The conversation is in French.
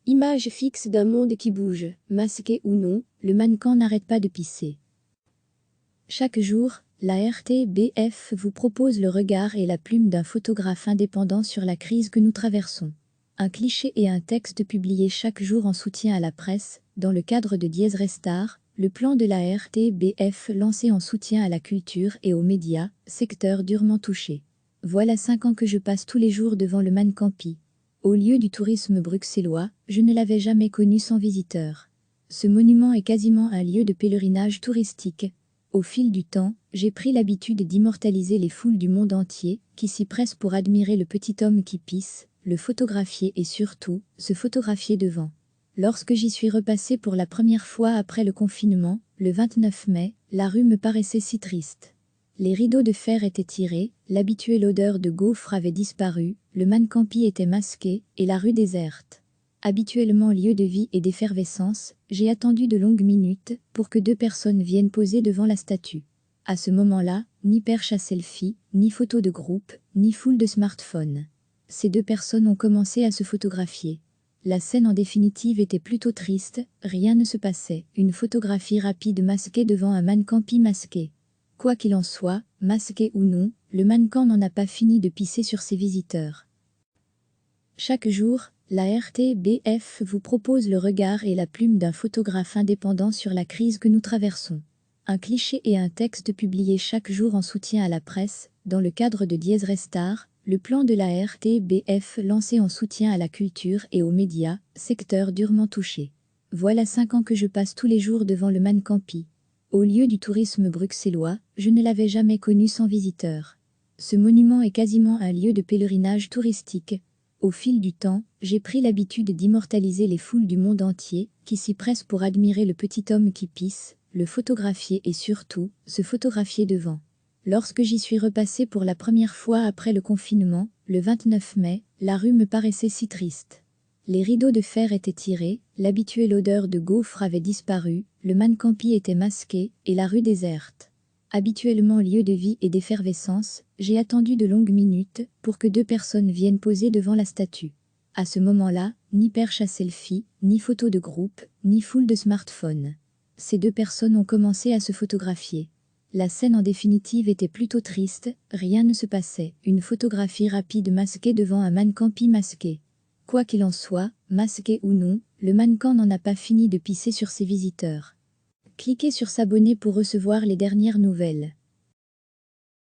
Image fixe d'un monde qui bouge, masqué ou non, le mannequin n'arrête pas de pisser. Chaque jour, la RTBF vous propose le regard et la plume d'un photographe indépendant sur la crise que nous traversons. Un cliché et un texte publiés chaque jour en soutien à la presse, dans le cadre de Dies Restar, le plan de la RTBF lancé en soutien à la culture et aux médias, secteur durement touché. Voilà 5 ans que je passe tous les jours devant le Mannequin-Pis. Au lieu du tourisme bruxellois, je ne l'avais jamais connu sans visiteurs. Ce monument est quasiment un lieu de pèlerinage touristique. Au fil du temps, j'ai pris l'habitude d'immortaliser les foules du monde entier, qui s'y pressent pour admirer le petit homme qui pisse, le photographier et surtout, se photographier devant. Lorsque j'y suis repassée pour la première fois après le confinement, le 29 mai, la rue me paraissait si triste. Les rideaux de fer étaient tirés, l'habituelle odeur de gaufre avait disparu, le Mannequin-Pis était masqué, et la rue déserte. Habituellement lieu de vie et d'effervescence, j'ai attendu de longues minutes pour que 2 personnes viennent poser devant la statue. À ce moment-là, ni perche à selfie, ni photo de groupe, ni foule de smartphones. Ces 2 personnes ont commencé à se photographier. La scène en définitive était plutôt triste, rien ne se passait, une photographie rapide masquée devant un Mannequin-Pis masqué. Quoi qu'il en soit, masqué ou non, le mannequin n'en a pas fini de pisser sur ses visiteurs. Chaque jour, la RTBF vous propose le regard et la plume d'un photographe indépendant sur la crise que nous traversons. Un cliché et un texte publiés chaque jour en soutien à la presse, dans le cadre de Dies Restar, le plan de la RTBF lancé en soutien à la culture et aux médias, secteur durement touché. Voilà 5 ans que je passe tous les jours devant le Mannequin-Pis. Au lieu du tourisme bruxellois, je ne l'avais jamais connu sans visiteurs. Ce monument est quasiment un lieu de pèlerinage touristique. Au fil du temps, j'ai pris l'habitude d'immortaliser les foules du monde entier, qui s'y pressent pour admirer le petit homme qui pisse, le photographier et surtout, se photographier devant. Lorsque j'y suis repassée pour la première fois après le confinement, le 29 mai, la rue me paraissait si triste. Les rideaux de fer étaient tirés, l'habituelle odeur de gaufre avait disparu, le Mannequin-Pis était masqué, et la rue déserte. Habituellement lieu de vie et d'effervescence, j'ai attendu de longues minutes pour que 2 personnes viennent poser devant la statue. À ce moment-là, ni perche à selfie, ni photo de groupe, ni foule de smartphones. Ces 2 personnes ont commencé à se photographier. La scène en définitive était plutôt triste, rien ne se passait, une photographie rapide masquée devant un Mannequin-Pis masqué. Quoi qu'il en soit, masqué ou non, le mannequin n'en a pas fini de pisser sur ses visiteurs. Cliquez sur s'abonner pour recevoir les dernières nouvelles.